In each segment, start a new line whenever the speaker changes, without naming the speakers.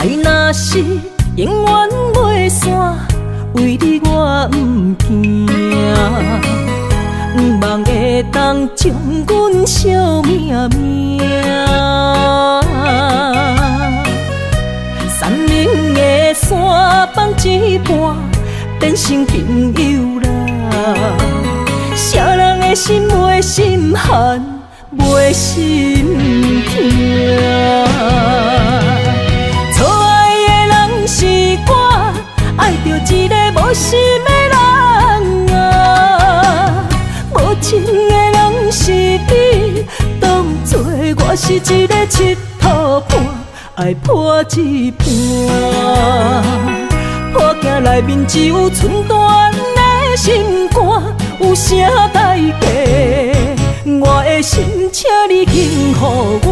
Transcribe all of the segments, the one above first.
爱若是永远袂散，为你我不惊，不望会当将阮惜命命。山明的山放一半，变成朋友啦。啥人的心袂心寒，袂心痛。错爱的人是我，爱着一个无心的人啊。无情的人是你，当作我是一个佚佗伴，爱破一半。破镜内面只有寸断的心肝，有啥代价？我的心，请你轻予我。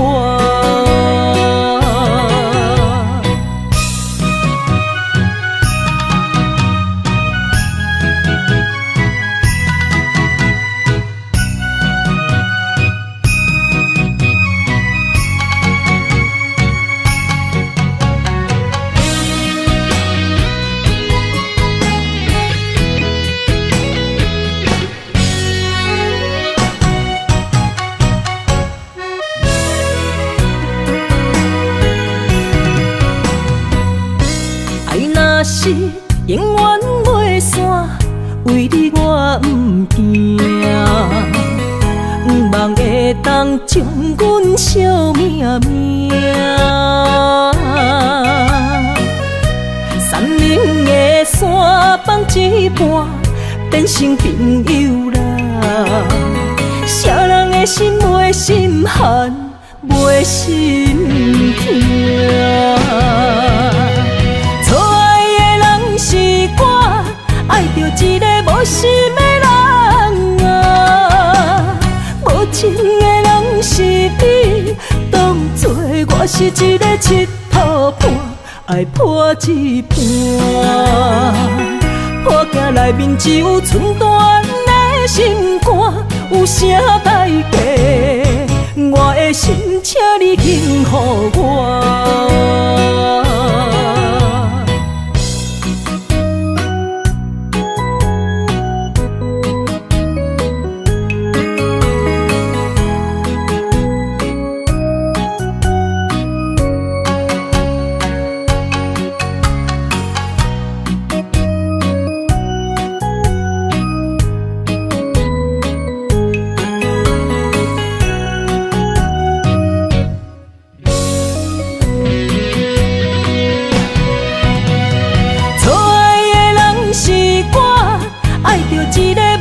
是永远袂散，为你我不惊，不望会当将阮惜命命。山明的山放一半，变成朋友啦。啥人的心袂心寒，袂心痛。爱着一个无心的人啊，无情的人是你，当作我是一个佚佗伴，爱破一半。破镜内面只有寸断的心肝，有啥代价？我的心，请你轻予我。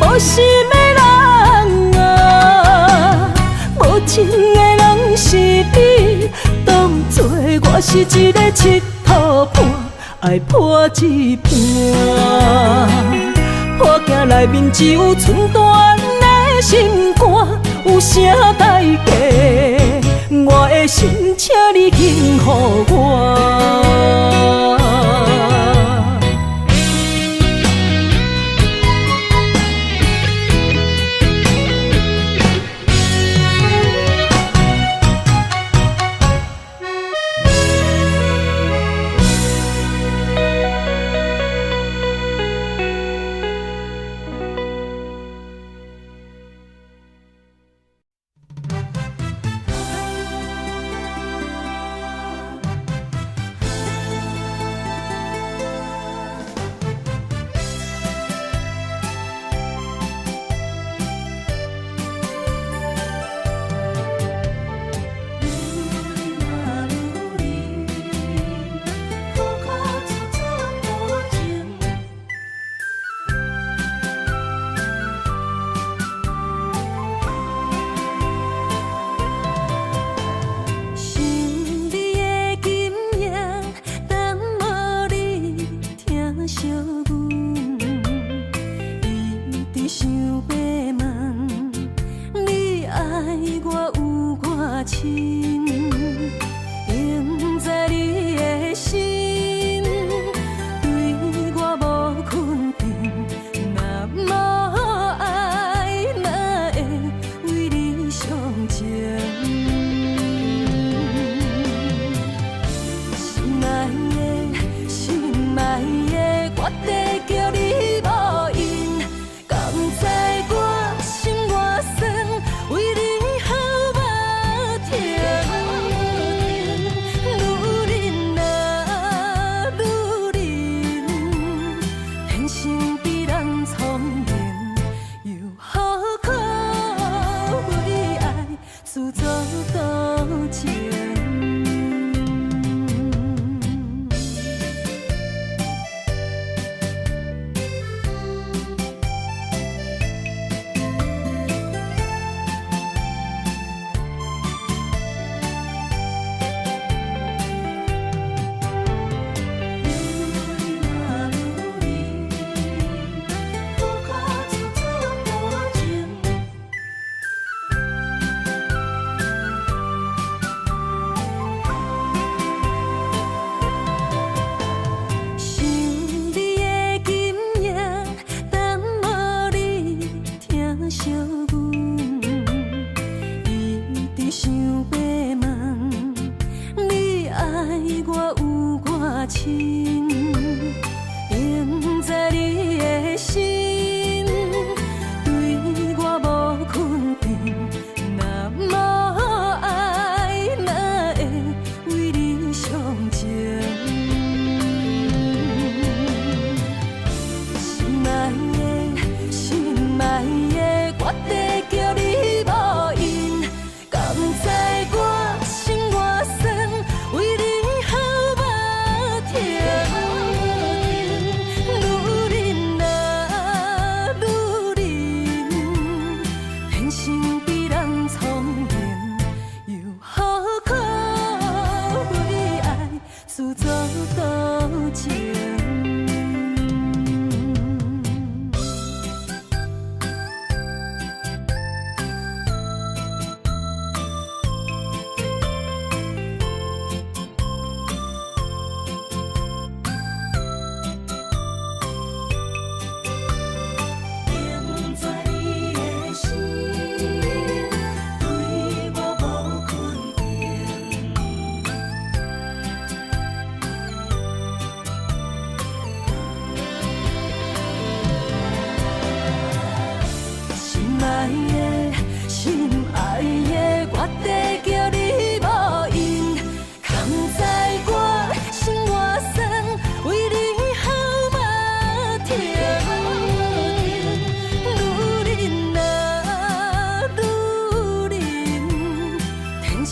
无心的人啊，无情的人是你，当作我是一个佚佗伴，爱破一半。破镜内面只有寸断的心肝，有啥代价？我的心，请你轻予我。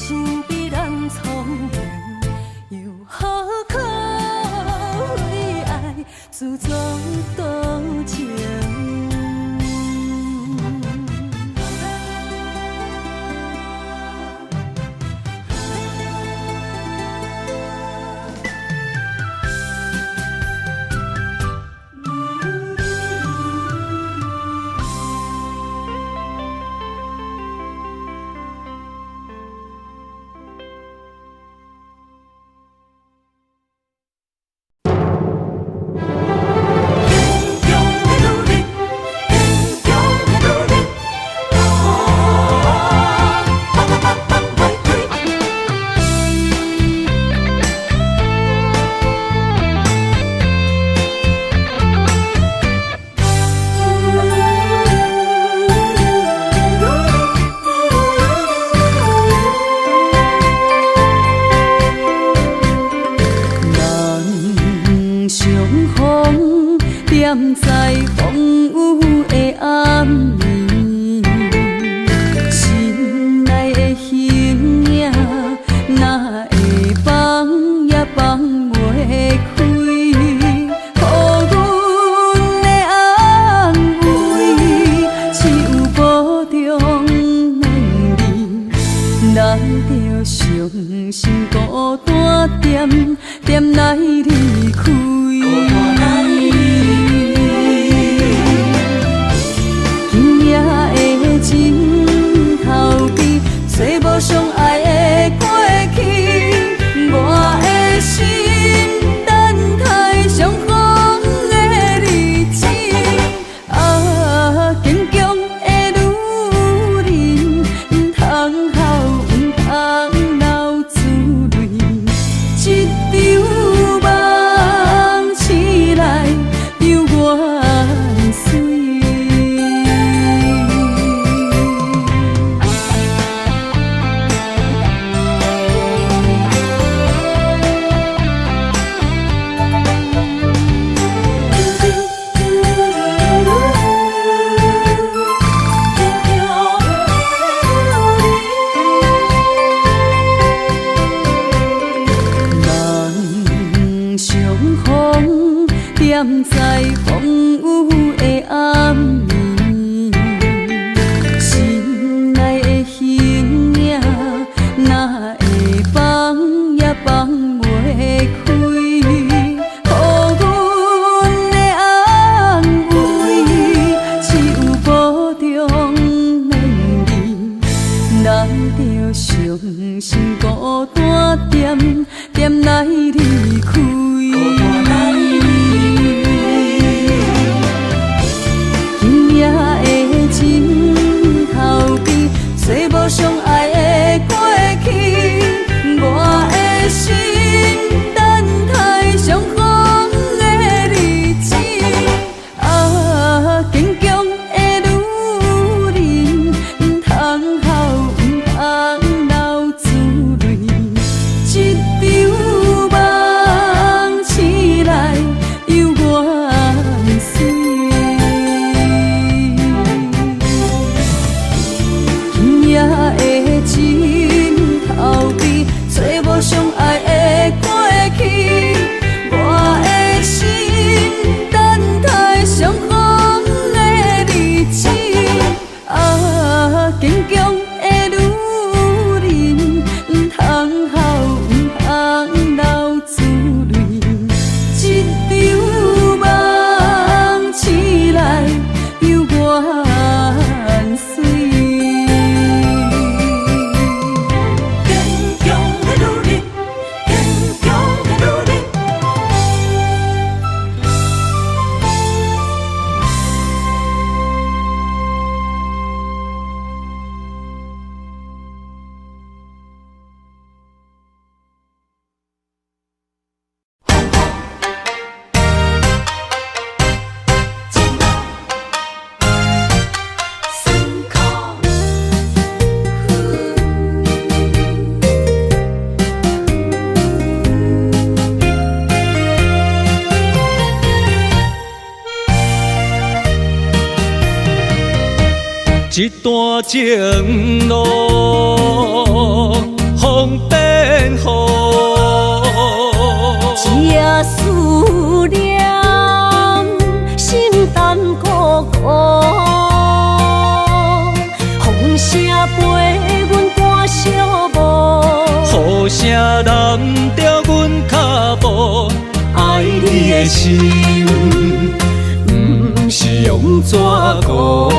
想比人聪明，又何可为爱自作多情？
踮在风雨的暗暝，心内的形影哪会放也放袂开，予阮的安慰，只有保重两字，咱着伤心孤单点点来离开。情头边找无相爱的过去，我的心等待相逢的日子。啊，坚强的女人，唔通哭，唔通流珠泪，一场梦醒来犹原水。踮在风雨的暗暝，心内的形影哪会放也放袂开，予阮的安慰，只有保重两字，咱着伤心孤单点点来离开。情头边找无相爱的过去，我的心等待相逢的日子。啊，坚强的女人，唔通哭，唔通流珠泪，一场梦醒来犹原水。的情头边找无相爱的过去，我的心等待相逢的日子。啊，坚强的女人，唔通哭，唔通流珠泪，一场梦醒来犹原水。
一段情路，予啥人着阮脚步？爱你的心，不是用纸糊。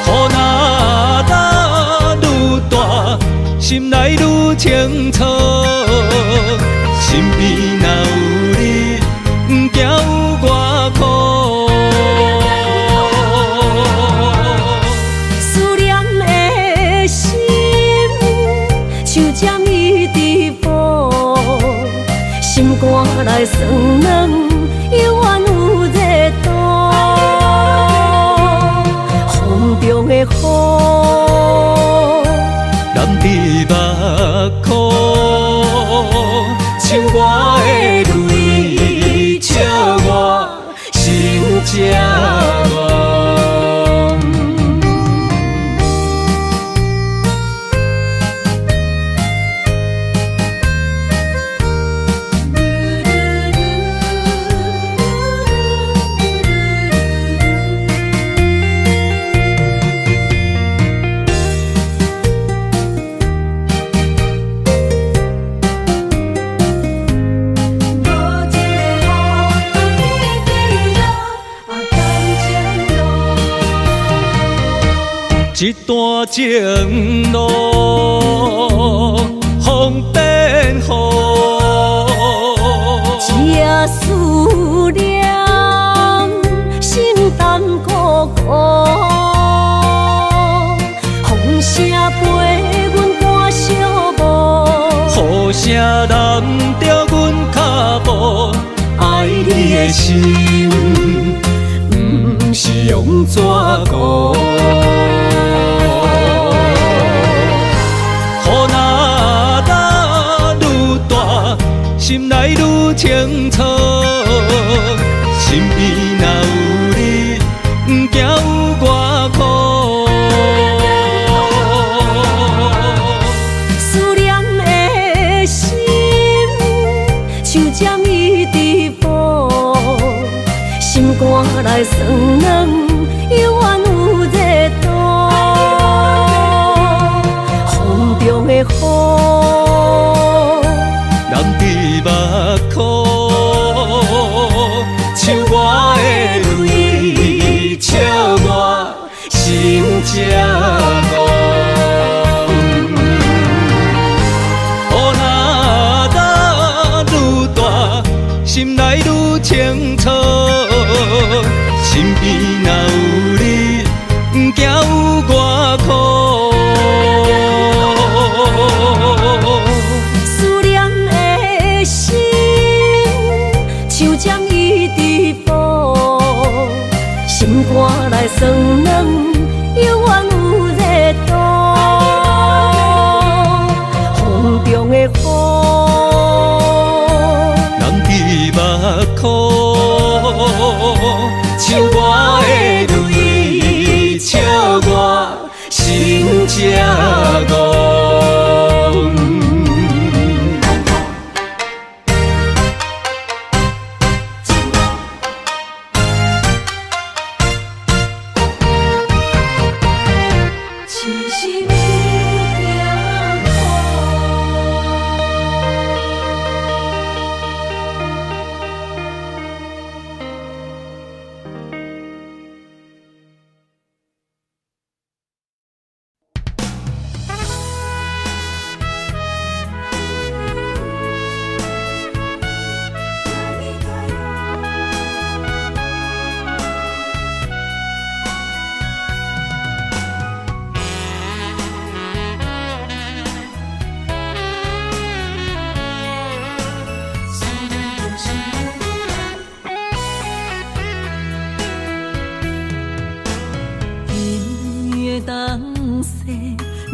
雨若打愈大，心内愈清楚。身边若有你，不惊有我苦。
思念的心，像针伊直补，心肝内酸软，犹原有热度。风中的雨，
淋伫目眶，像我的泪，笑我心这乱。一段情路，风变雨，
这思念心淡孤孤，风声陪阮赶小步，
雨啥人着阮脚步？爱你的心，不是用纸糊。心内愈清楚，身边若有你，不惊有我苦。
思念的心，像针伊直补，心肝内酸软，犹原有热度。风中的雨，目眶，像我的泪，笑我心这乱。雨若打愈大，心内愈清楚。身边若有你，不惊有我苦。心肝内酸软，犹原有热度。风中的雨，
淋伫目眶，像我的泪，笑我心这戆。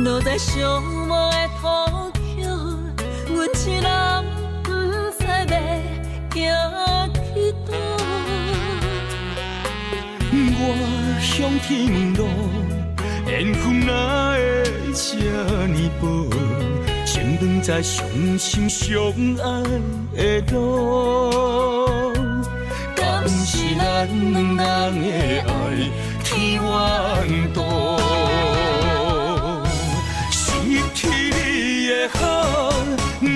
落在寂寞的土丘，阮一人不知要行去倒。
我向天路，缘分哪会这呢薄？先长在相心相爱的路，敢是咱两人的爱天缘道？会好，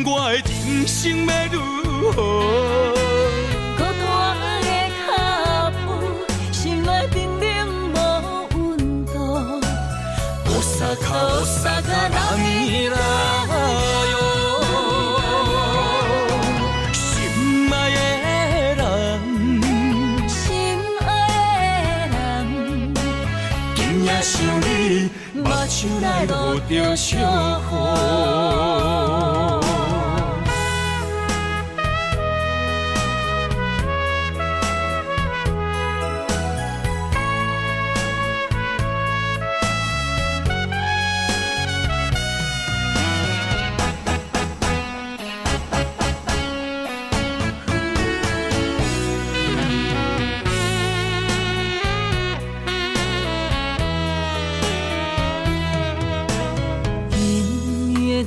我的人生要如何？
孤单的脚步，心内冰冷无温度。
Osaka那米拉哟，心爱的人，
心爱的人，
今夜想你，目睭内落着惜雨。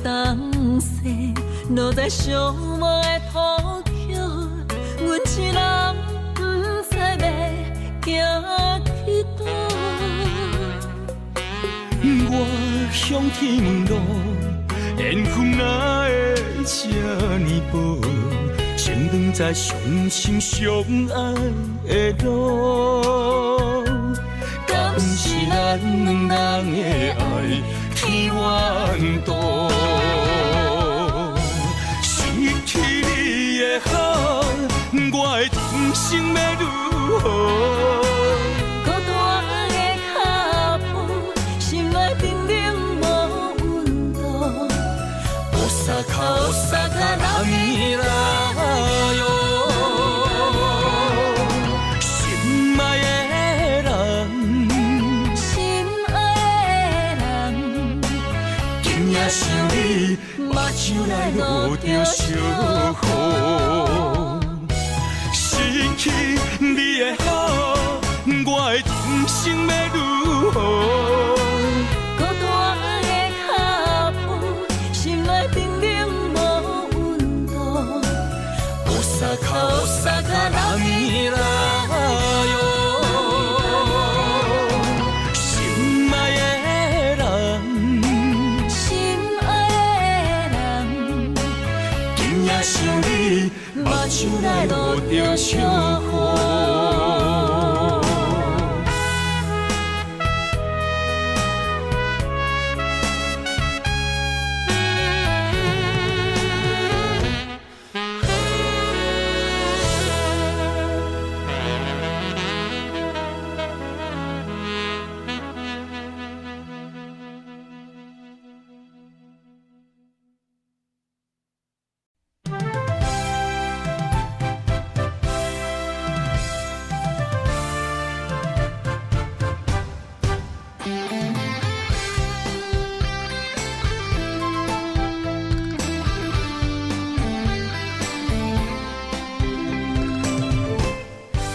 东西落在寂寞的土丘，阮一人不知要行去倒。
我向天问路，缘分哪会这呢薄？先长在相心相爱的路，敢是咱两人的爱天缘道？失去你的好，我的人生要如何？
孤单的脚步，心内冰冷无温度。
Osaka那米拉哟，心爱的人，
心爱的人，
今夜想你，目睭内落着惜雨。失去你的好，我的人生要如何？
孤单的脚步，心内冰冷无温度。
Osaka那米拉哟，心爱的人，
心爱的人，
今夜想你，目睭内落着惜雨。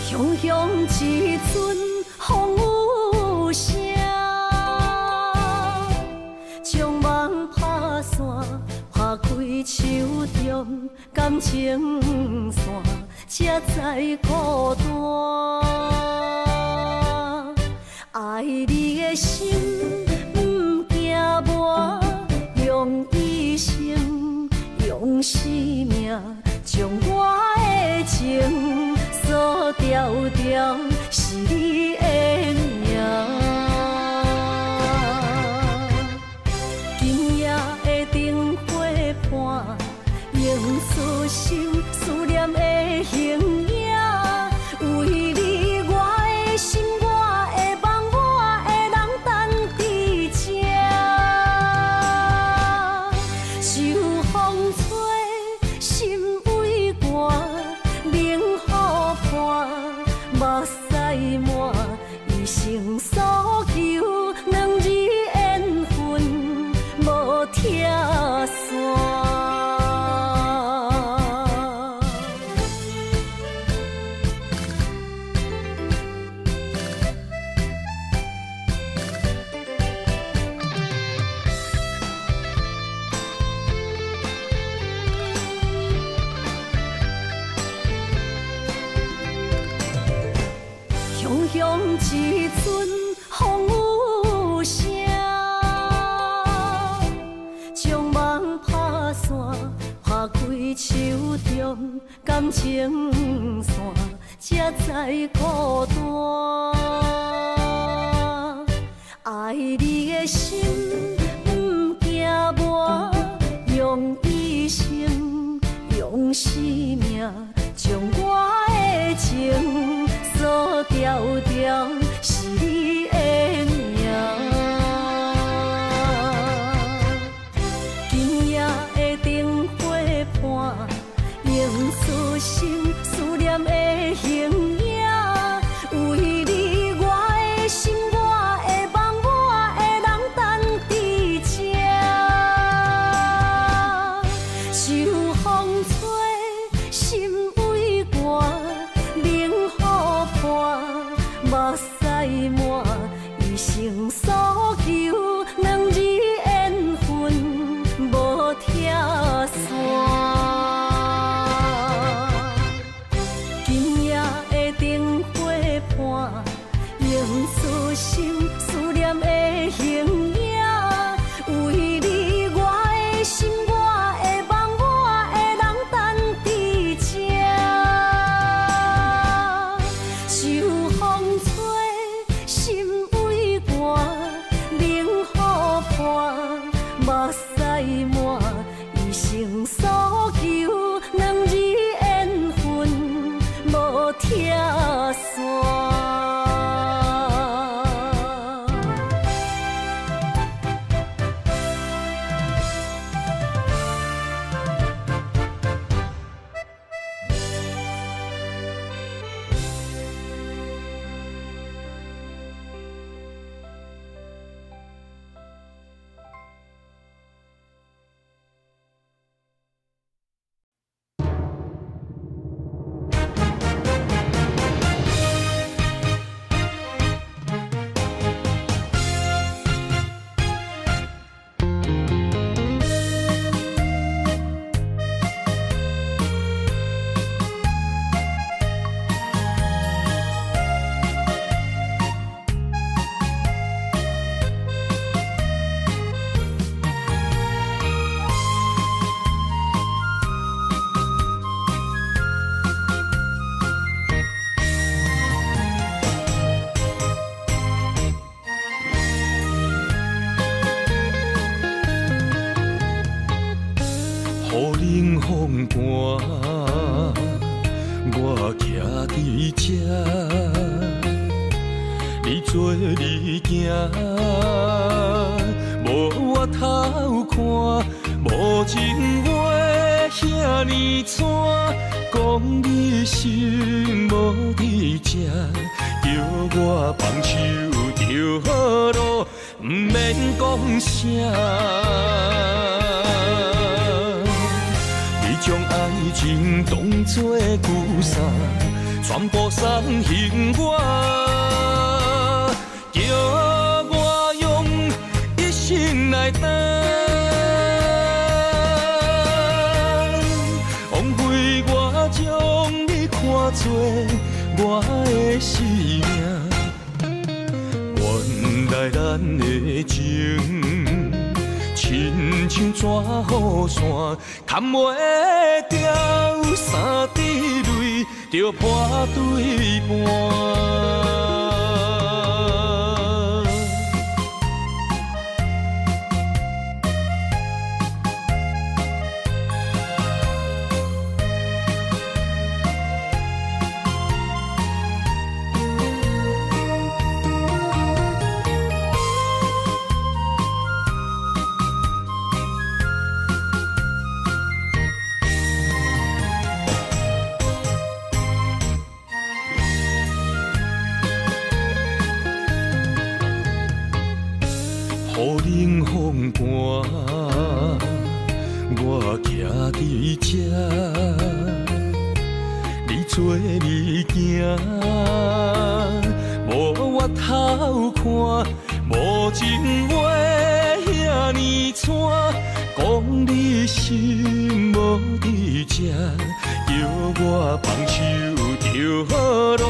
雄雄一阵风雨声，将梦拍散，拍开手中感情线，才知孤单。爱你的心不惊磨，用一生用生命，将我的情锁条条，是你的名。今夜的灯火伴，映出心思念的形影。为你我的心，我的梦，我的人等伫这。秋风吹，心为寒，冷雨伴，目屎满，一生所求，两日缘分无拆散。雄雄一阵风雨声，将梦拍你手中感情线，才知孤单。爱你的心不惊磨，用一生用生命，将我的情锁条条，是你的名。今夜的灯火伴，映出心思念的形影。为你我的心，我的梦，我的人等伫这。秋风吹，心为寒，冷雨伴，目屎满，一生所求，两字缘分无拆散。今夜的灯火伴，映出心思念的形影。为你我的心，我的梦，我的人等伫这。秋风吹，心为寒，冷雨伴，目屎满，一生所求，两字缘分无拆散。
雨冷风寒，我徛伫这，你做你行，无我头看，无情话遐尼惨，讲你心无伫这，叫我放手就好咯，毋免讲啥。将爱情当作旧衫，全部送还我，叫我用一生来等，枉费我将你看作我的生命，原来咱的情。亲像纸雨伞，牵袂掉，三滴泪就破对半。雨冷风寒，我徛伫这，你做你行，无我头看，无情话遐尼惨，讲你心无伫这，叫我放手就好咯，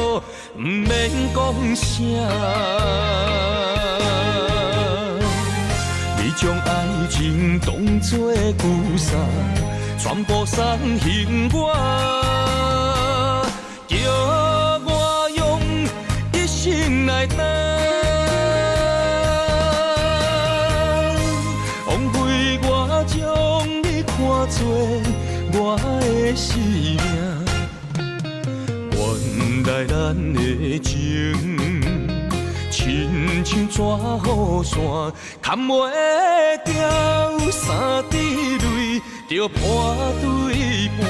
毋免讲啥。将爱情当作旧衫，全部送幸我，叫我用一生来等。枉费我将你看作我的生命。原来咱的情，亲像纸雨伞，砍袂掉三滴泪，就破对半。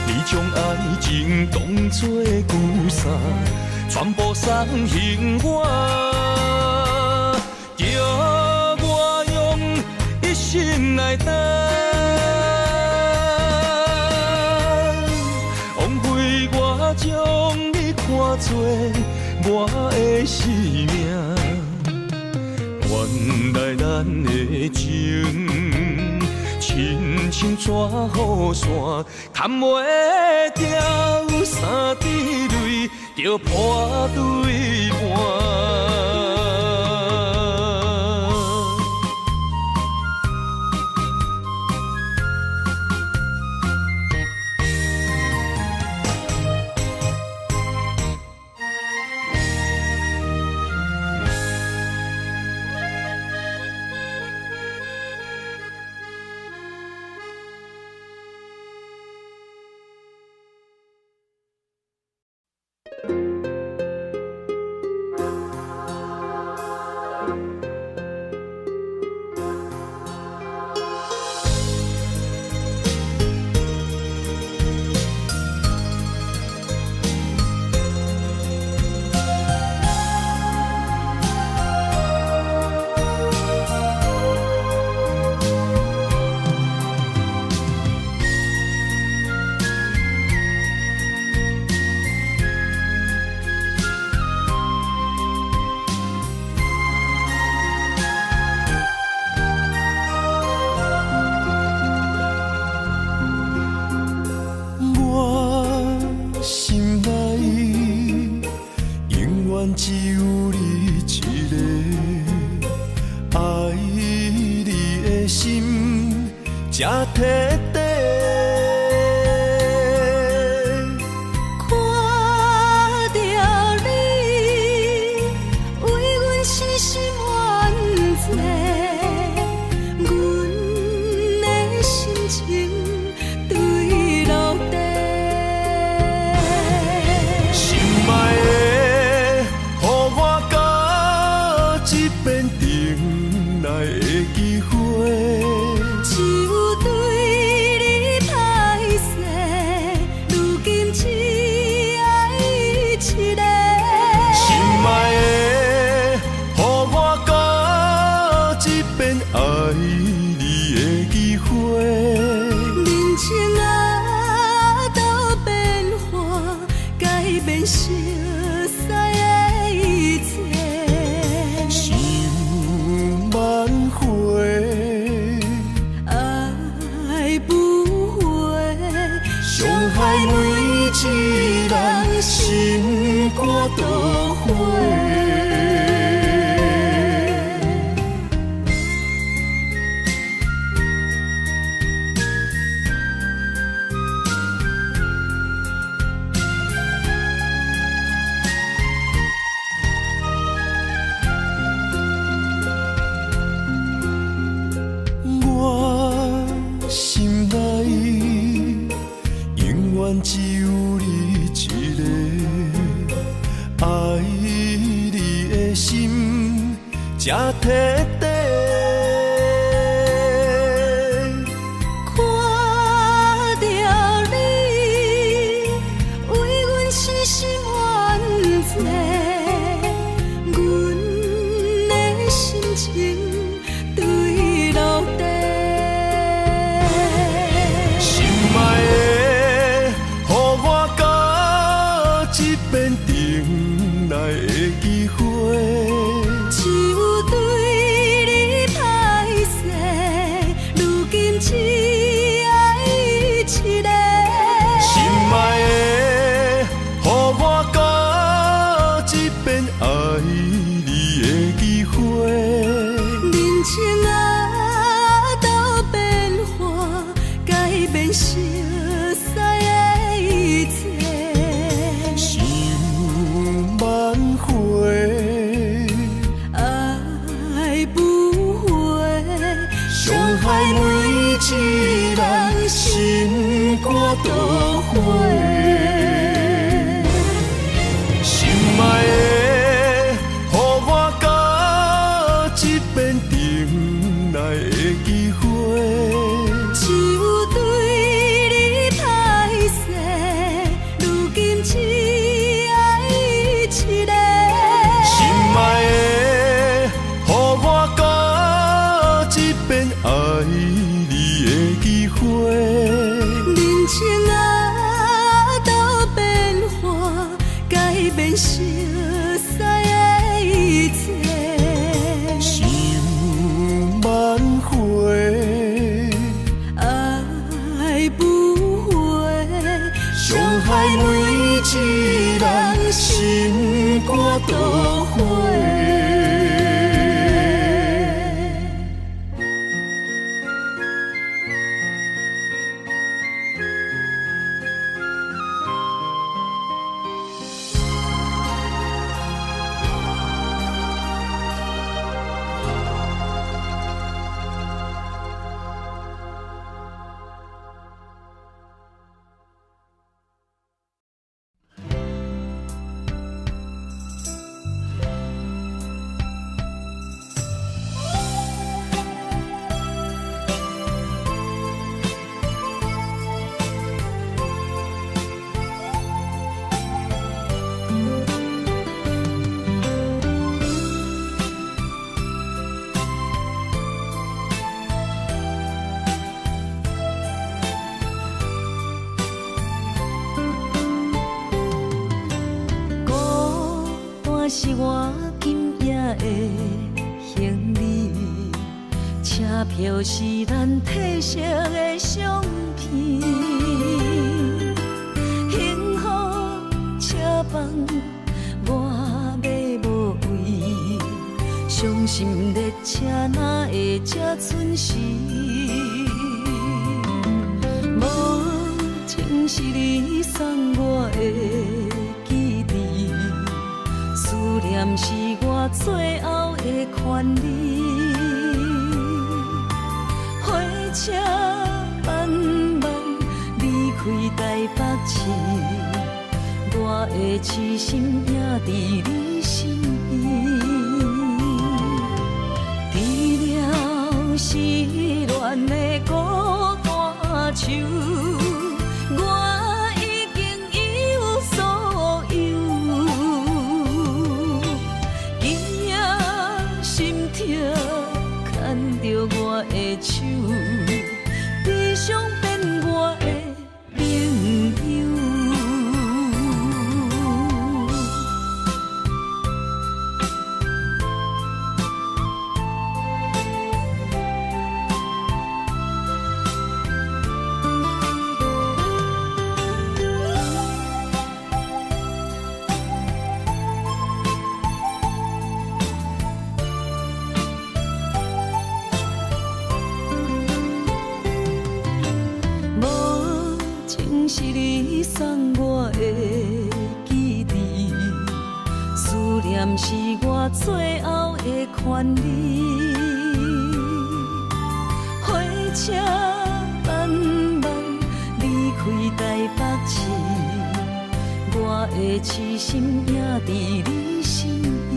你将爱情当作旧衫，全部送幸我，叫我用一生来等。将你看作我的生命，原来咱的情，亲像纸雨伞，砍袂掉三滴泪，就破对半。才摕底，
看着你为阮死心愿做，阮的心情对落地。
心爱的，予我到这边等来的机会。
只有对你歹势，如今只爱一个。
心爱的，予我到这边爱你的机会。
人情啊，都变化，改变熟悉的一切。
想挽回。伤害每一人心肝都花。我心内永远只有你一个，爱你的心才摕底。
看着你为阮死心愿做，阮的心情对落地。
心爱的，予我到这边等来的机会。
只有对
害每一人心肝都火。心爱的，予我甲一遍重来的机会。
只有对你歹势，如今只爱一个。
心爱的，予我甲一遍爱你的机会。
人情啊，都变化，改变熟悉的一切。
想挽回，
爱不回，
伤害每一人心肝都火。
是我今夜的行李，车票是咱褪色的相片，幸福车房我买无位，伤心列车哪会这准时？无情是你送我的记忆。思念是我最后的权利，火车慢慢离开台北市，我的痴心也伫你身边。除了失恋的孤单手，我已经一无所有。牵着我的手，悲伤变我的朋友。是你送我的记忆，思念是我最后的权利。火车慢慢离开台北市，我的痴心也伫你身边。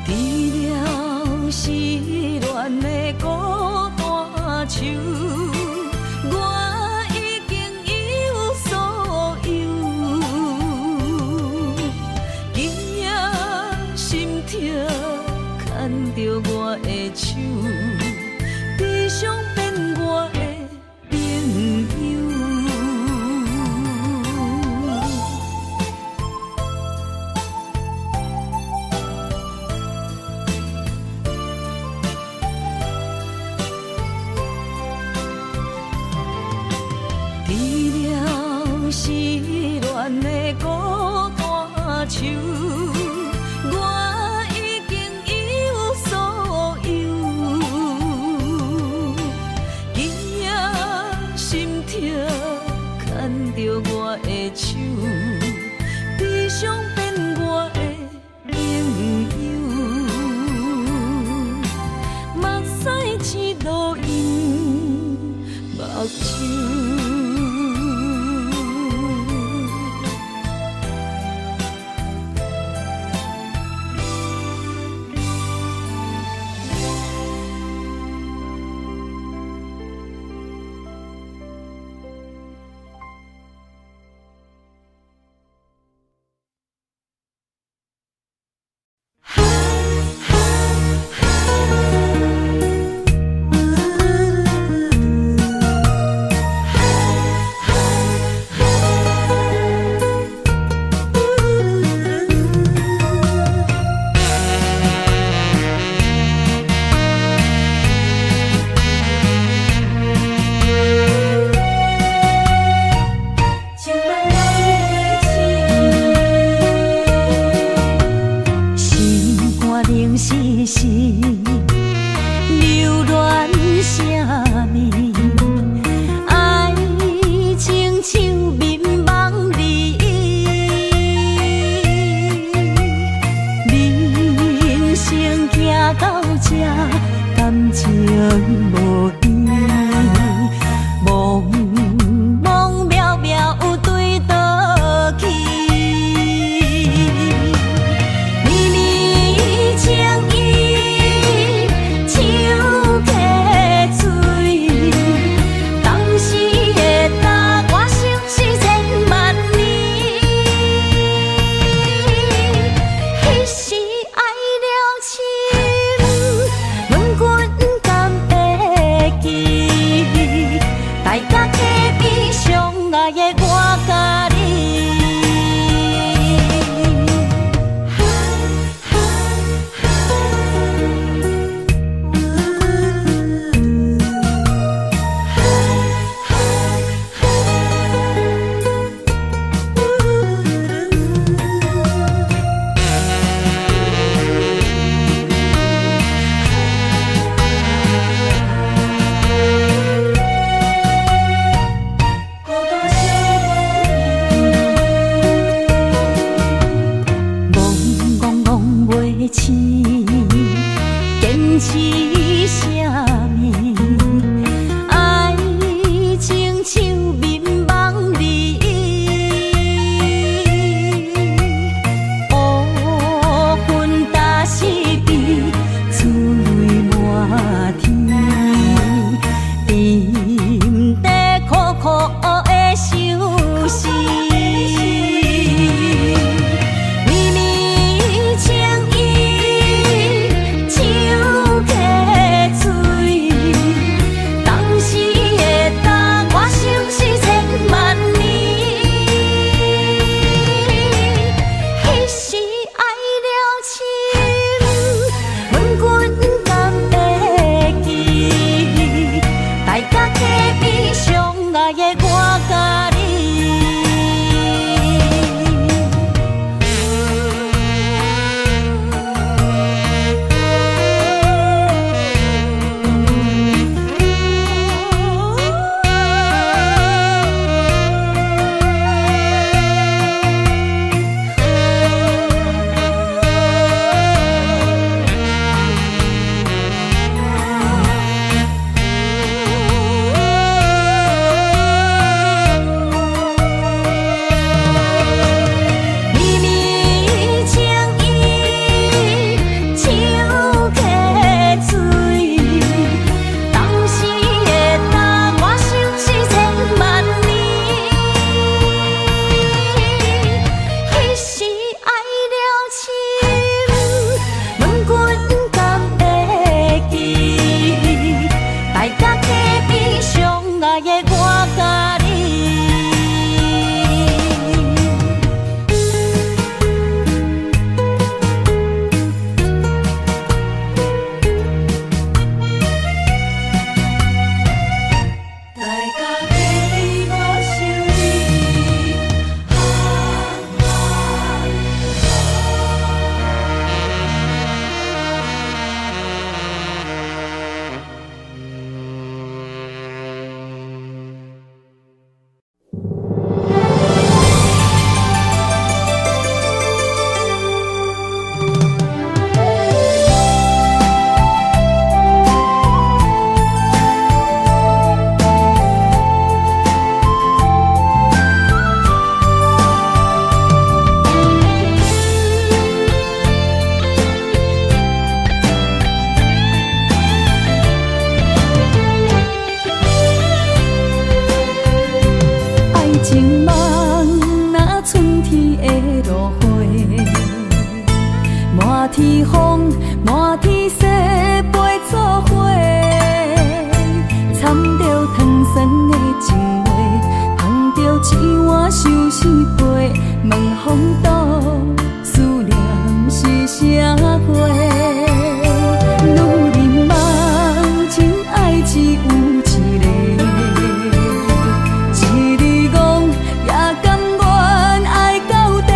除了失恋的孤单手。我已经一无所有，今夜心痛，牵着我的手，悲伤变我的朋友。失恋的孤单手，我已经一无所有，手。
天风，满天雪，陪做伙，掺着糖酸的情话，捧着一碗相思杯，问风度，思念是啥货？女人梦，真爱只有一个，一字讲也甘愿爱到底，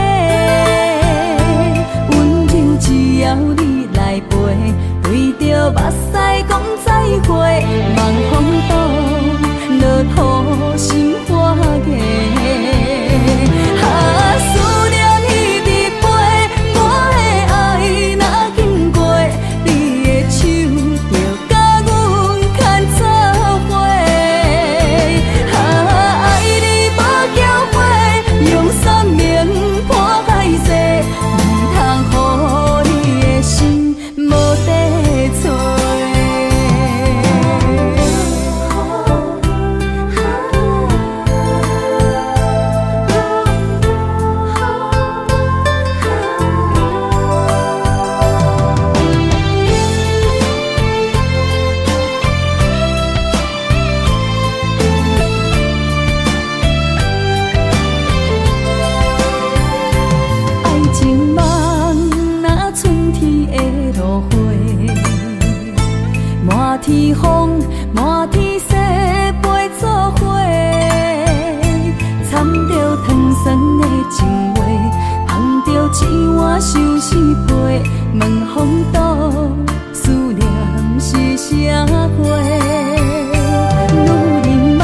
温柔只要你来陪，对着目屎讲再会，望风度，落土心花芽。思念彼直飞，我的爱若经过，你的手就甲阮牵做伙。爱你无缴费，用生命破海誓，唔通予你的心无地找。爱情梦若春天的落花，满天风，满天雪，陪做伙，掺着糖酸的情话，捧着一碗相思杯，问风度，思念是啥货？女人梦，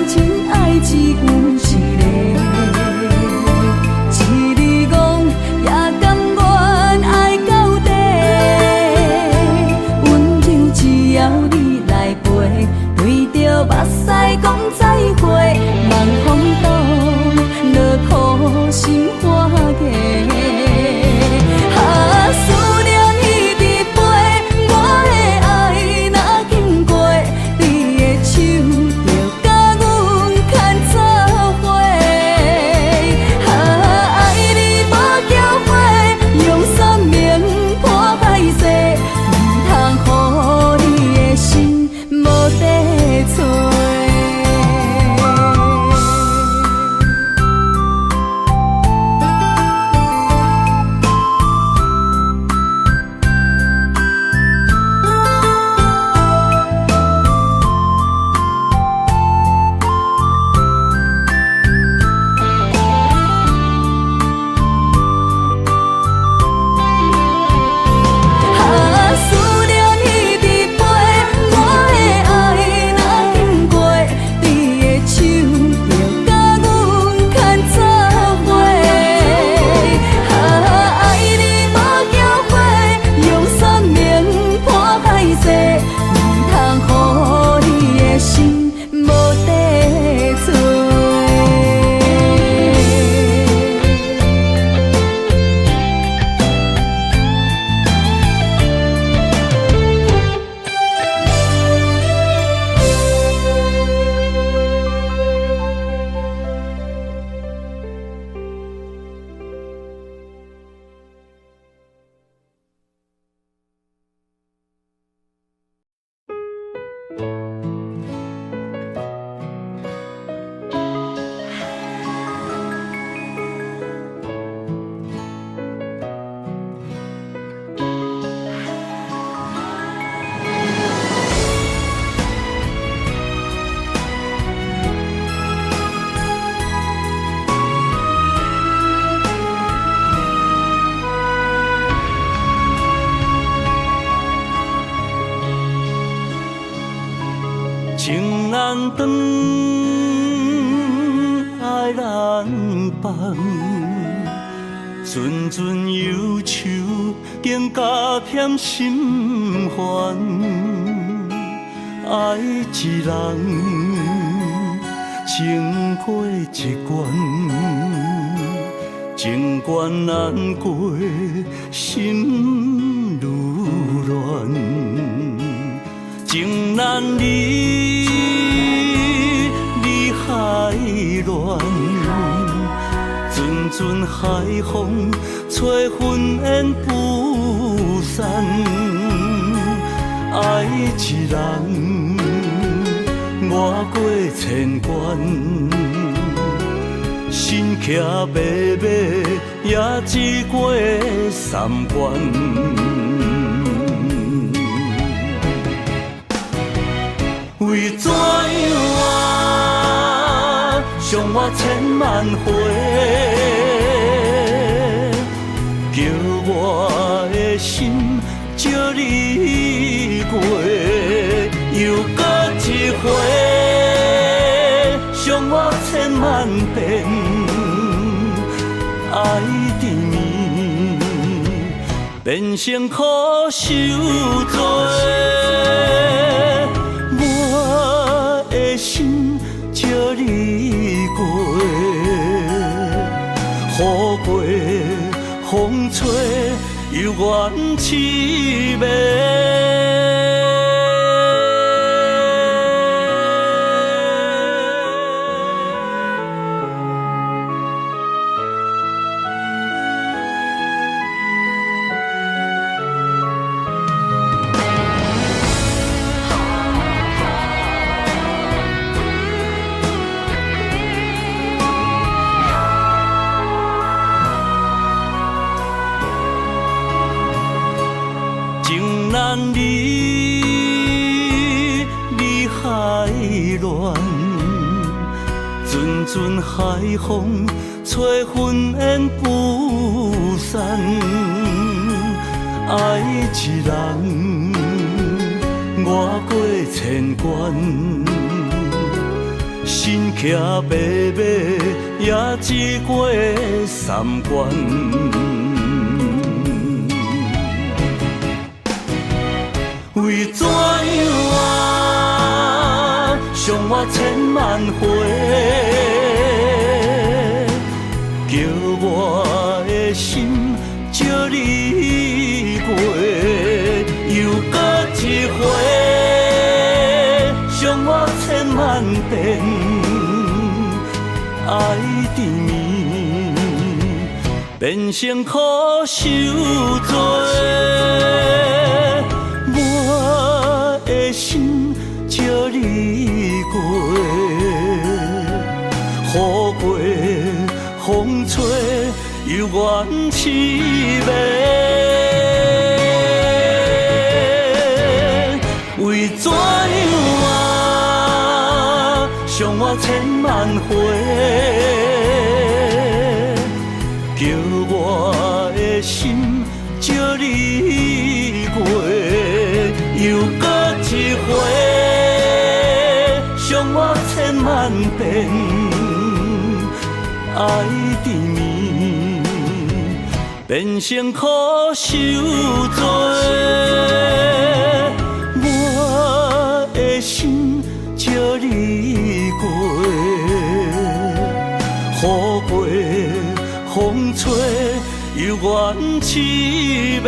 真爱只有一个。一字讲也甘愿爱到底，温柔只要你来陪，对着目屎讲再会，望风度，落土心花芽。思念彼直飞，我的爱若经过，你的手就甲阮牵做伙。爱你无缴费，用生命破海誓，唔通予你的心无地找。思念彼直飞，我的爱若经过，你的手就甲阮牵做伙。爱你无缴费，用生命破海誓，唔通予你的心无地找。
情难断，爱难放，阵阵忧愁，更加添心烦。爱一人，情过一关，情关难过，心愈乱。情难离，离海乱，阵阵海风吹云烟不散。爱一人，越过千关，身骑马马，也只过三关。为怎样伤我千万回？叫我的心借你过，又搁一回，伤我千万遍，爱缠绵，变成苦受罪。我的心借你过，雨过风吹，犹原凄美。情难离，离海乱，阵阵海风吹云烟不散。爱一人，越过千关，身骑马马，也只过三关。为怎样伤我千万回？叫我的心借你过，又搁一回，伤我千万遍，爱缠绵，变成苦受罪。我的心借你过，雨过风吹，犹原凄美。为怎样伤我千万回？叫我的心借你过，又搁一回，伤我千万遍，爱缠绵，变成苦受罪。我的心借你过，雨过风吹，犹原凄美。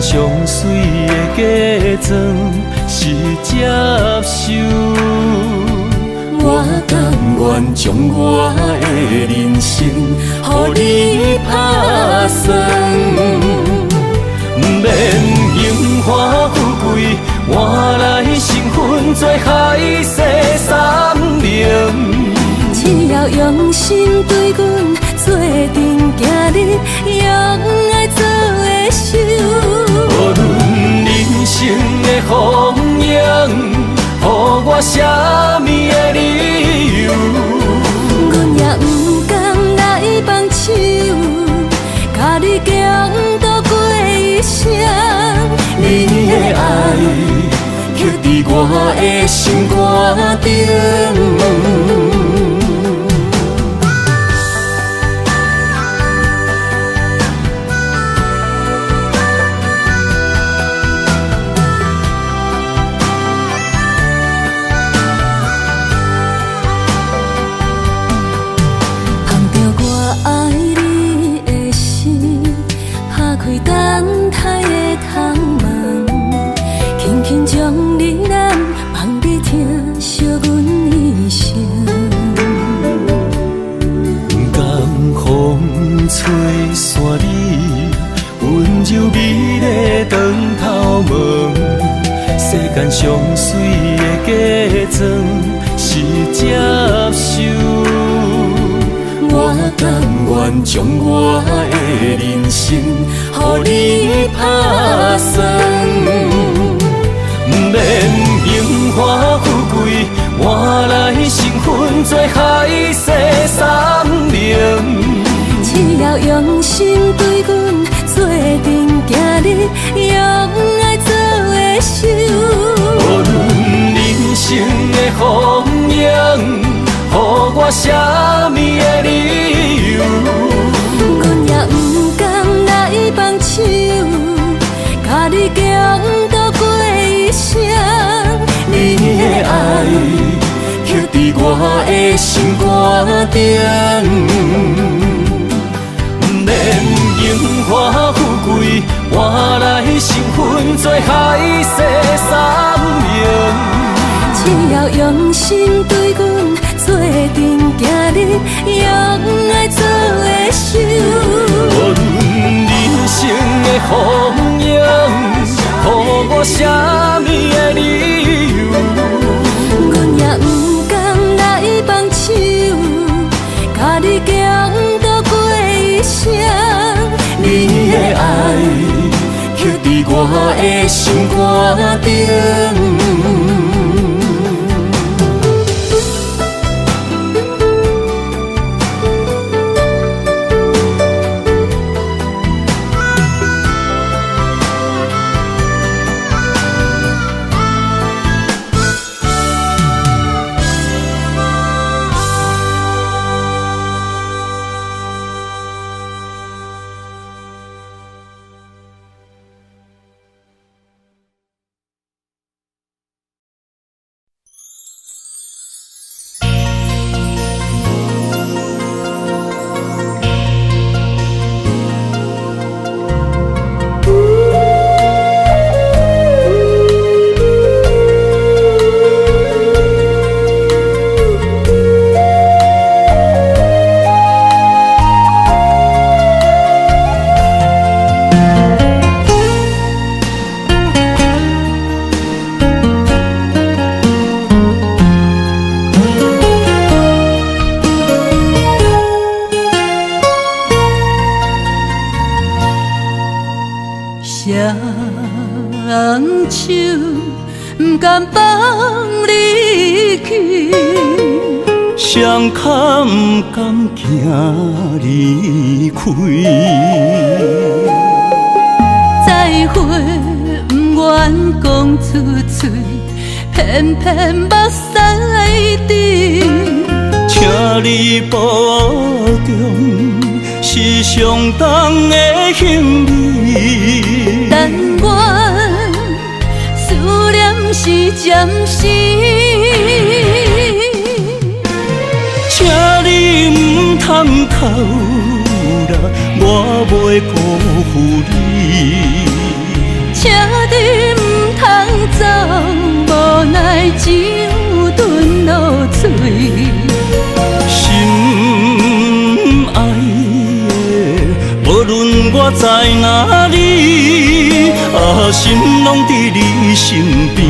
上水的假装是接受，我甘愿将我的人生予你打算，不免荣华富贵换来幸福。做海誓山盟。
只要用心对阮做阵行日，用爱做的手。
无论人生的风影，予我啥物的理由？
阮也不甘来放手，甲你共度过一生。你的爱刻伫我的心肝顶。
吹散你温柔美丽长头毛，世间上水的假装是接受。我甘愿将我的人生，予你打算，不免荣华富贵，换来成分做海誓山盟。
只要用心对阮做阵行日，用爱做的手。
无论人生的风影，予我啥物的理由？
阮也不甘来放手，甲你共度过一生。你的爱刻伫我的心肝顶。荣华富贵换来成分做海誓山盟。只要用心对阮做阵行日，用爱做的手。无论人生的风影，予我啥物的理由？阮也不甘来放手，甲你共度过一生。你的爱刻伫我的心肝顶。双手不甘放你去，
双脚不甘行离开。
再会不愿讲出嘴，偏偏目屎滴。
请你保重，是上重的行李。
但愿思念是暂时，
请你唔通哭啦，我袂辜负你。
请你唔通走，无奈只有吞落嘴。
心爱的，无论我在哪里，心拢伫你身边。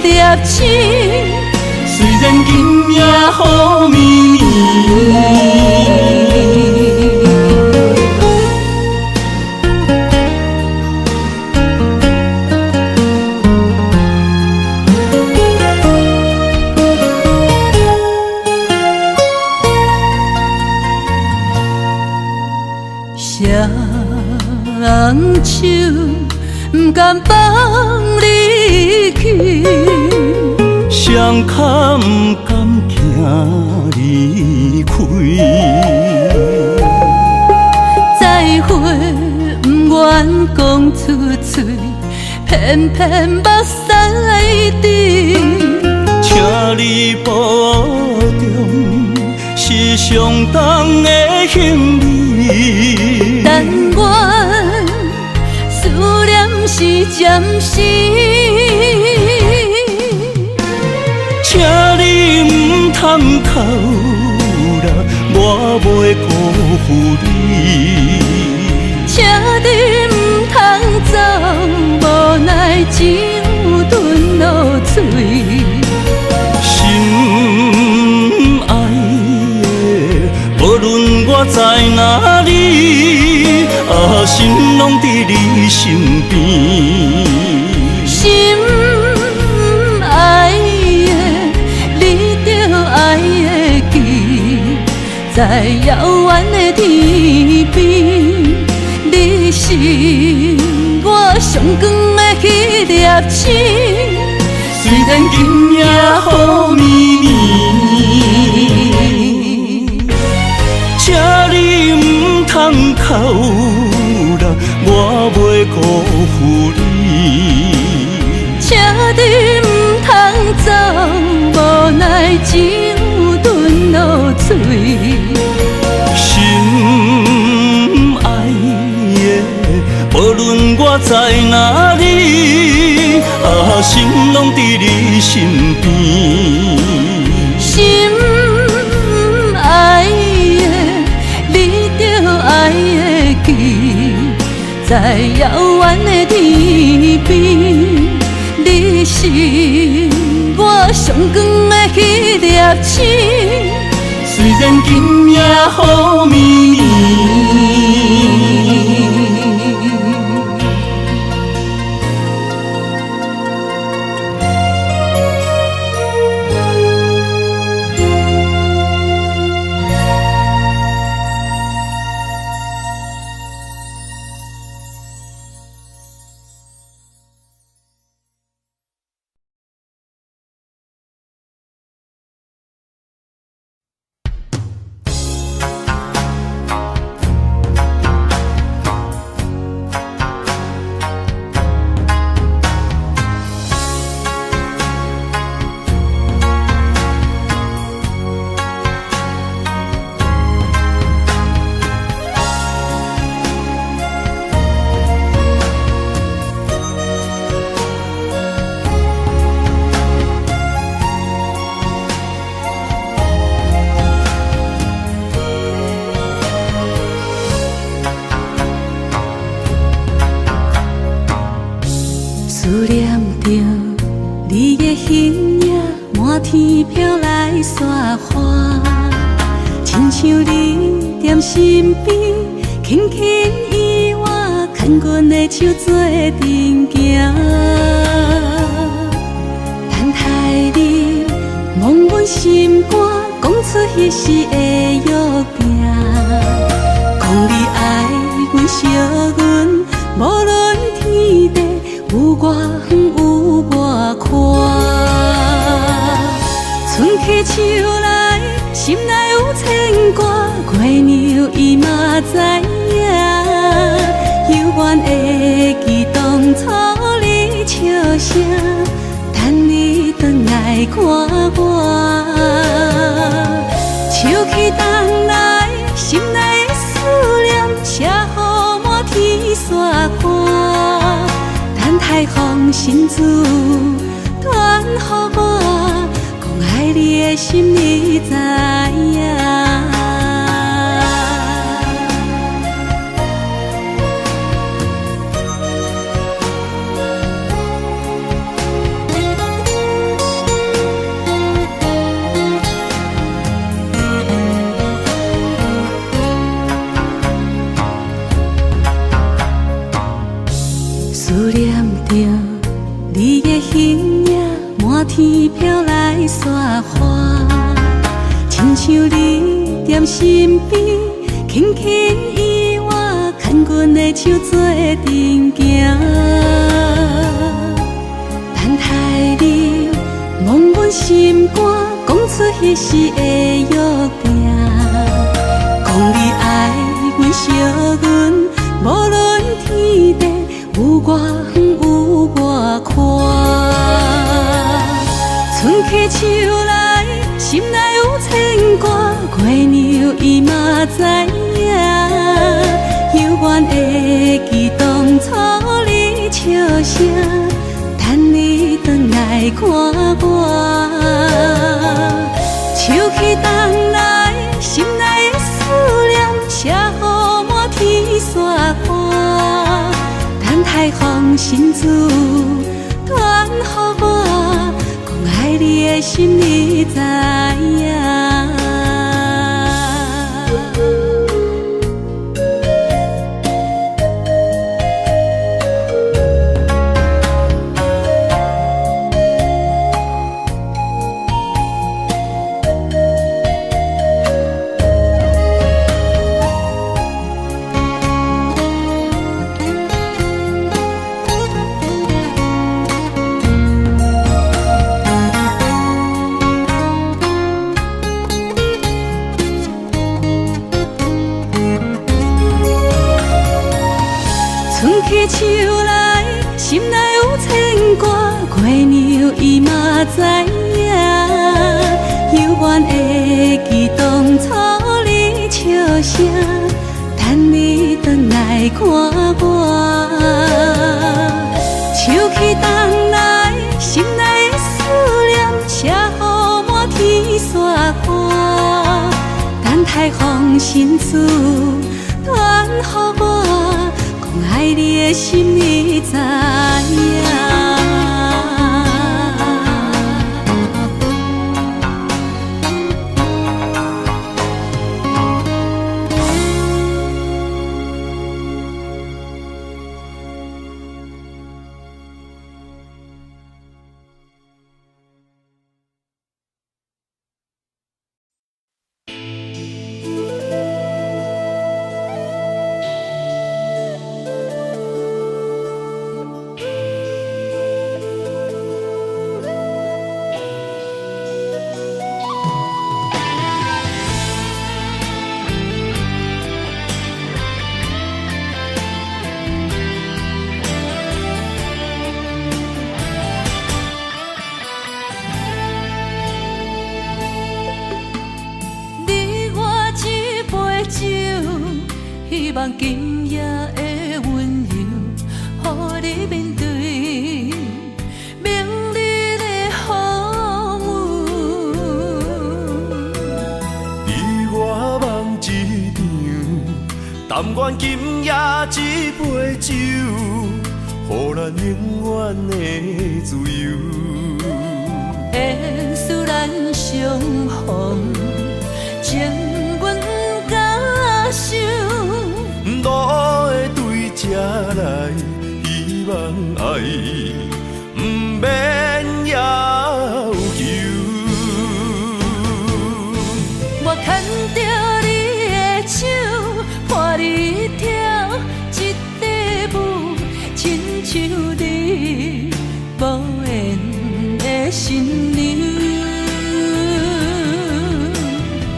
粒星。
虽然今夜雨绵绵。
双手不甘放你去，
双脚不甘行离开，
再会不愿讲出嘴，偏偏目屎滴。
请你保重，是上重的行李。
但愿思念是暂时，
请你唔通哭啦，我袂辜负你。
请你唔通走，无奈只有吞落嘴。
心爱的，无论我在哪里，心拢伫你身边。
心爱的，你着爱会记，在遥远的天边，你是我上光的迄粒星。
虽然今夜雨绵绵，请你唔通哭啦，我袂辜负你。
请你唔通走，无奈只有吞落嘴。
心爱的，无论我在哪里，心拢伫你身边。
心爱的，你着爱会记，在遥远的天边，你是我上光的迄粒星。
虽然今夜雨绵绵。
思念着你的形影，满天飘来雪花，亲像你踮身边，轻轻依我，牵阮的手做阵行。等待你望阮心肝，讲出彼时的约定，讲你爱阮、惜阮，无论天地。有我远有我宽，春去秋来，心内有牵挂，月娘伊嘛知影，犹原会记当初你笑声，等你转来看我，秋去冬来，心内的思念，写予满天雪花。太空心珠传予我，讲爱你的心你知影。寒天飘来雪花，亲像你踮身边，轻轻依我，牵阮的手做阵行。等待你望阮心肝，讲出彼时的约定，讲你爱阮惜阮，无论天地有我远有我宽。春去秋来，心内有牵挂，月娘伊嘛知影，犹原会记当初你笑声，等你转来看我。秋去冬来，心内的思念写予满天雪花，等待风信子传予我，讲爱你的心你知影。去秋来，心内有牵挂，月娘伊嘛知影，犹原会记当初你笑声，等你转来看我。秋去冬来，心内的思念写予满天雪花，等待风信子传予我，爱你的心你知影。希望今夜的温柔，予你面对明日的风雨。
你我梦一场，但愿今夜这杯酒，予咱永远的自由。
缘使咱相逢，情阮甲受。
路会对这来，希望爱不免要求。
我牵着你的手，伴你跳一支舞，亲像你无言的新娘。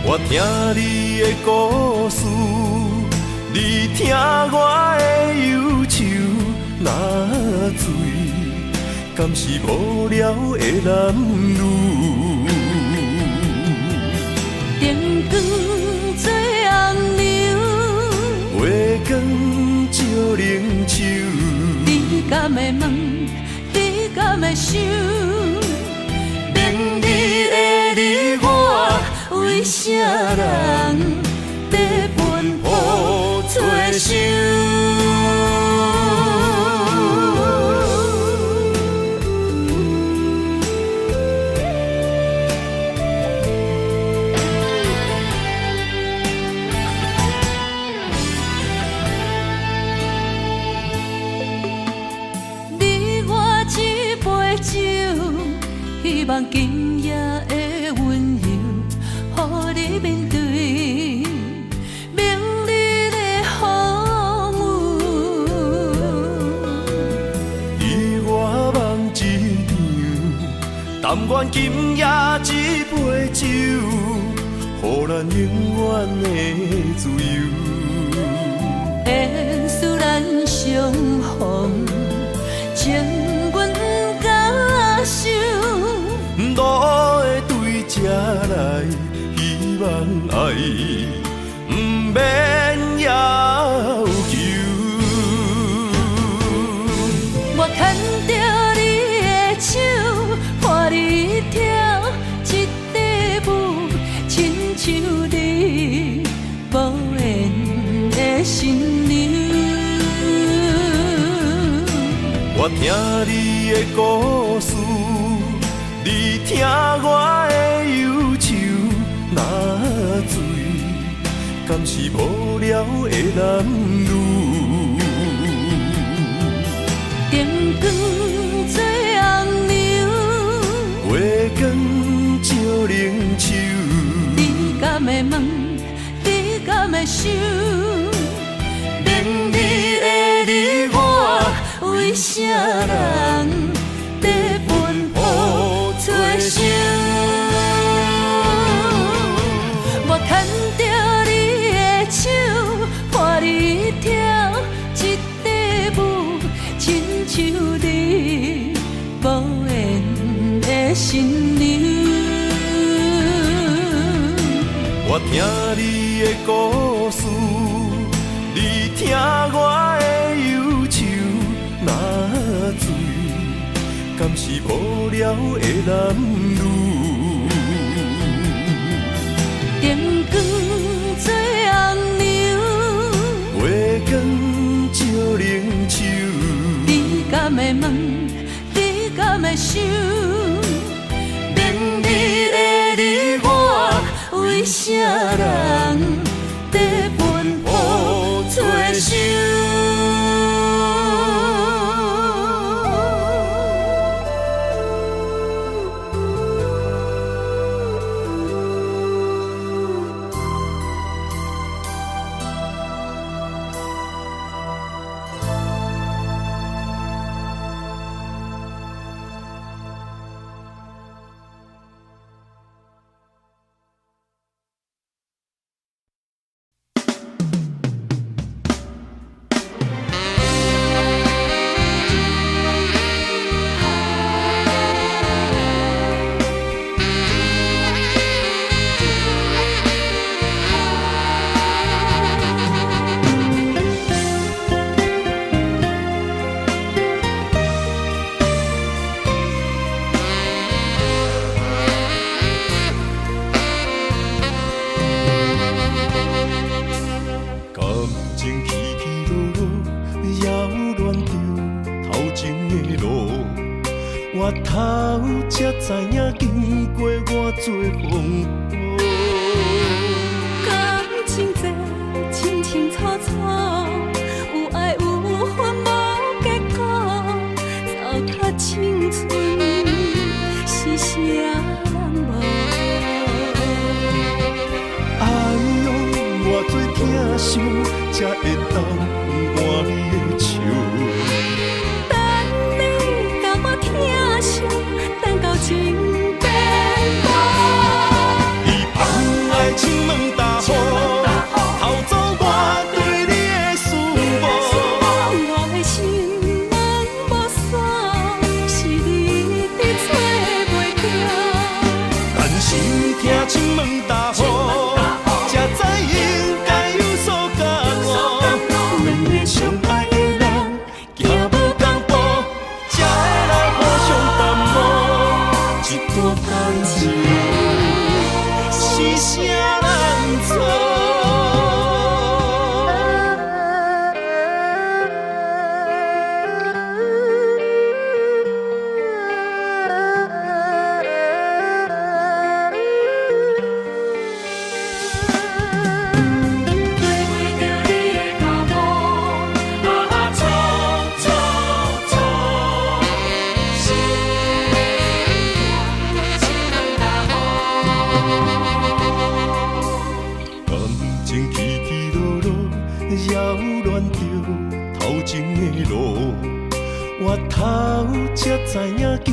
我听你的故事。你听我的忧愁，若醉，敢是无聊的男女？
灯光做红娘，
月光照冷手。
你敢会问？你敢会想？明日的你我，为啥人要奔波？做想，你我一杯酒，
希望今夜的温柔，予你面对明日的风雨。
你我梦一场，但愿今夜一杯酒，予咱永远的自由。
缘使咱相逢，情阮甲受。
路会对这来，希望爱不免要求。
我牵着你的手，伴你跳一支舞，亲像你无缘的新娘。
我听你的故事，你听我的忧愁。若醉，敢是无聊的男女？
灯光做红娘，
月光照冷手。
你敢会问？你敢会想？明日的你我，为啥人在奔波做相？我牵着你的手，伴你跳一支舞，亲像你无缘的新娘。
我听你的故事，你听我的忧愁。若醉，敢是无聊的男女？
灯光做红娘，
月光照冷手。
你敢会问？你敢会想？明日的你我，为啥人在奔波做相？
我头才知影，经过偌多风波。
感情这清清楚楚，有爱有恨无结果，糟蹋青春是啥人无？
哎呦，偌多疼伤，才会当换你的笑。
等到情变无，
伊放爱亲门大雨，偷走我对你的思慕。
我的心门无锁，是你伫找袂到。
但是听亲门大雨，才知应该有所感悟。两个相爱的人，行无同步，才会来互相淡漠。一段感情是啥人做？我头才知影见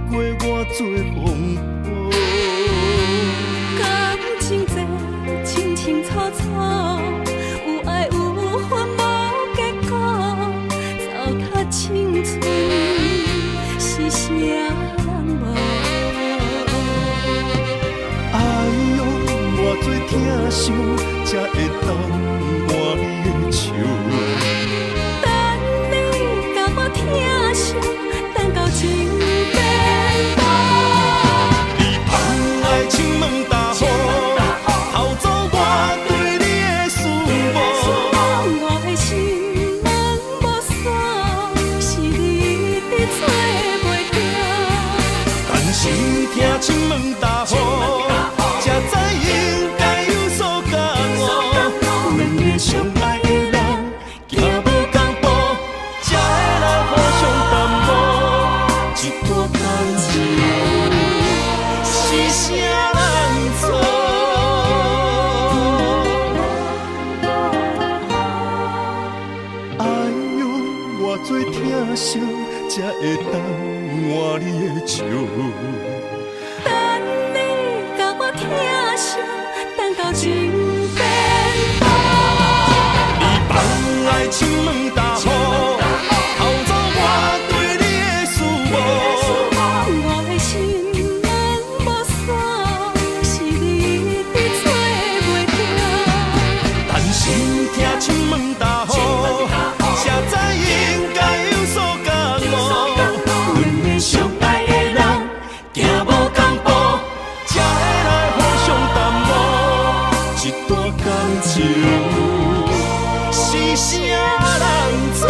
过偌多风波。
感情这清清楚楚，有爱有恨无结果，糟蹋青春是啥人无？
哎呦，偌多疼伤，才会当换你的笑。
等你甲我疼惜，等到情变薄。
你放爱情问大雨，偷走我对你的思慕。
我的心门无锁，是你伫找袂着。
但是听情问大雨，才知应该有所感悟。两个相爱的人，行无同步，才会来互相淡薄。一段感情是啥人错？哎呦，偌多疼惜，才会当换你的笑。
等你甲我疼惜，等到情变薄。
你放爱情问大雨，偷走我对你的思慕。
我的心门无锁，是你伫找袂着。
但是听情问大雨，才知应该有所感悟。两个相爱的人，行无同步，才会来互相淡薄。一段感情是啥人错？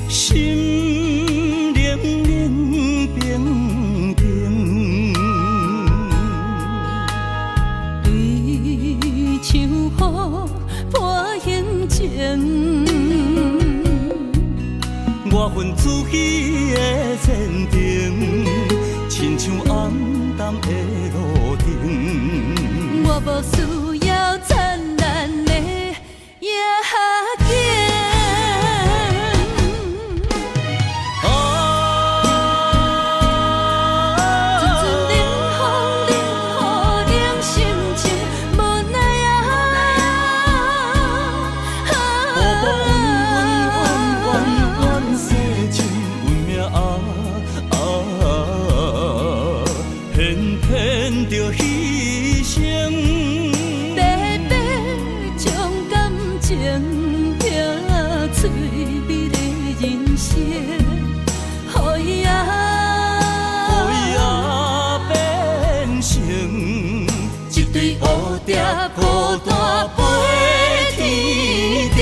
心冷冷冰冰，
对像雨拨眼睛，
我份自己的坚定，亲像暗淡的路灯。
我无需要灿烂的夜景。
着牺牲，
白白将感情拼翠美的人生，予伊
变成一对蝴蝶孤单飞天顶。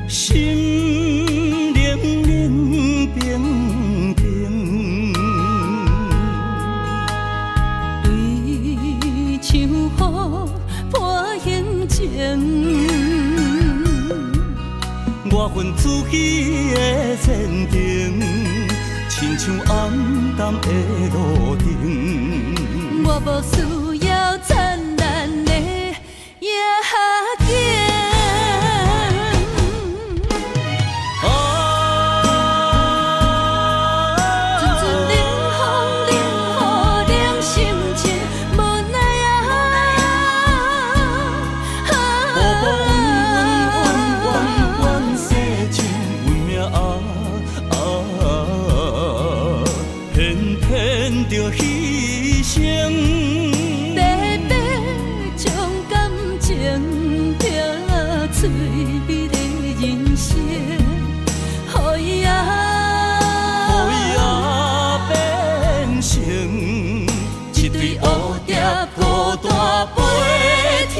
心冷冷冰冰，
对像雨拨眼睛，
我份自己的坚定，亲像暗淡的路灯。
我无需要灿烂的夜景。
着牺牲，
白白将感情拼翠美的人生，予伊
予伊变成一对蝴蝶，孤单飞天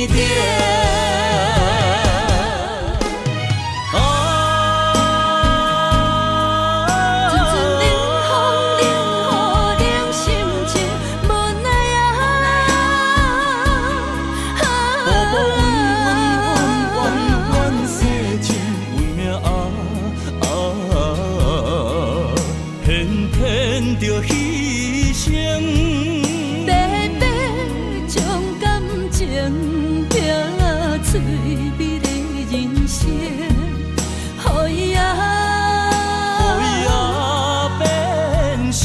顶。着牺牲，
白白将感情拼翠美的人生，予伊
变成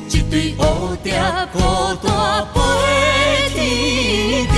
一对蝴蝶，孤单飞天顶。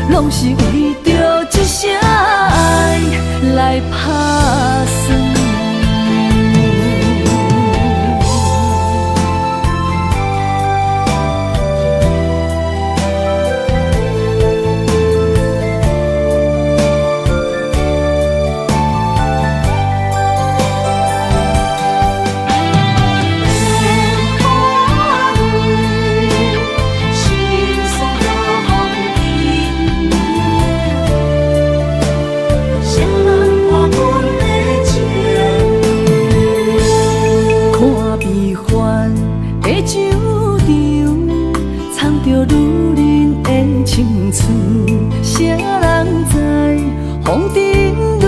拢是为着一声爱来打算。风尘泪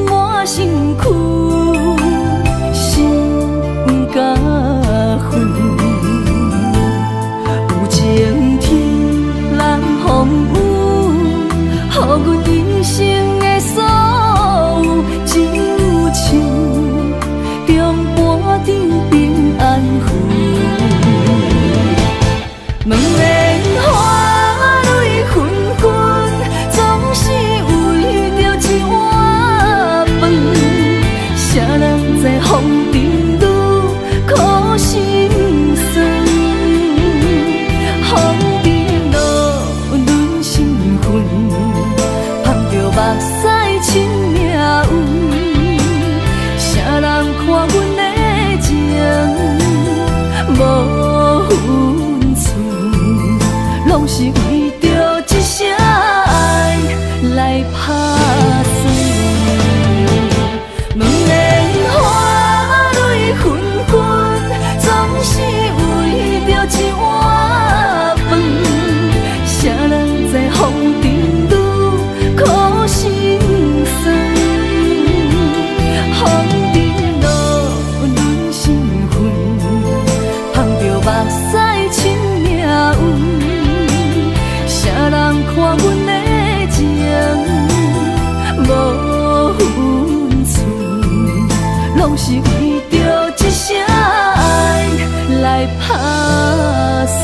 满身躯，心不敢分。有情天人风雨，予阮一生的所有，只有唱中半场平安符。问莲花泪纷纷，总是为着屎亲命运，啥人看阮的情无分寸，拢是为着一声爱来打算。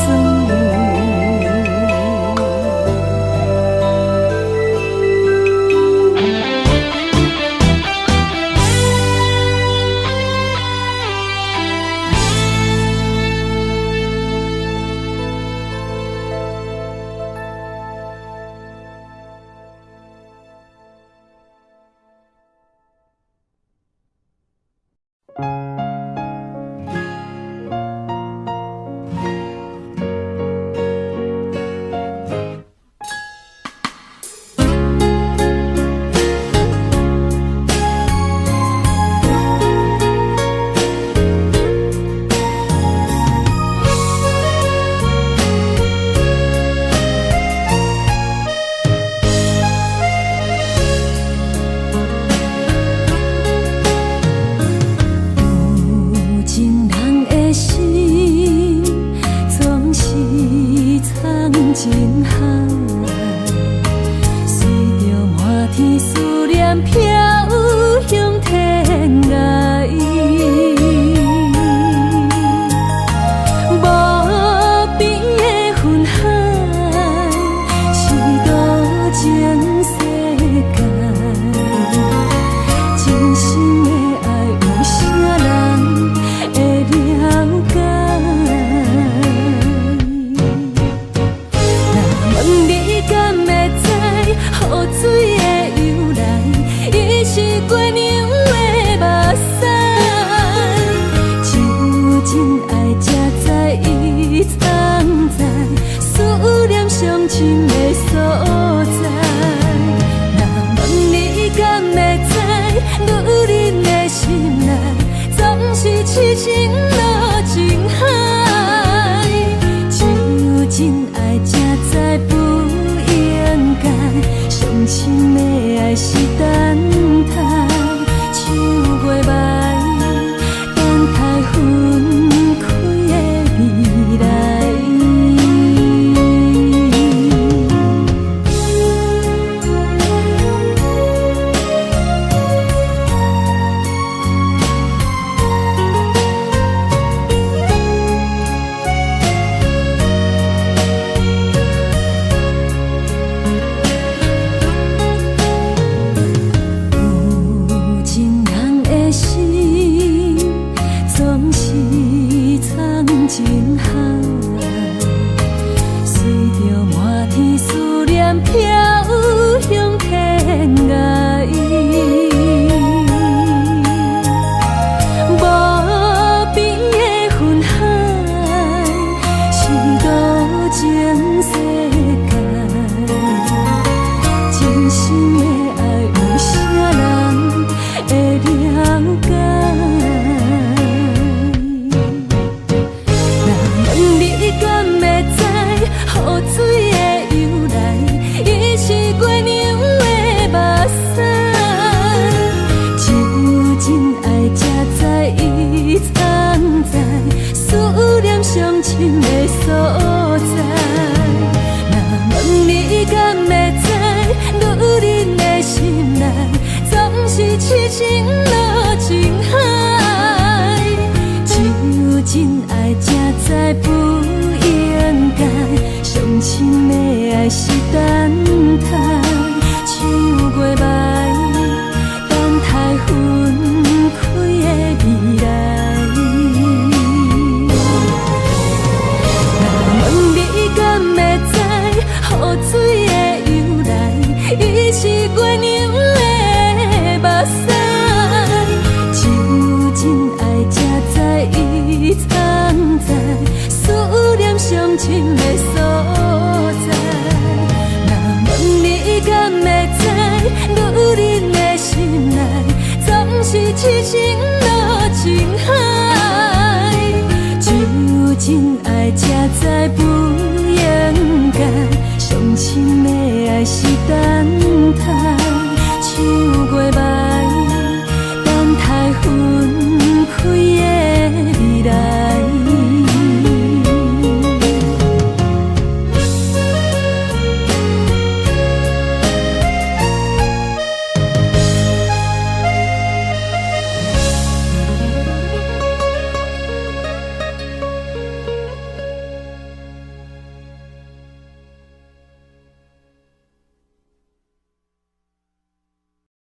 真爱才知不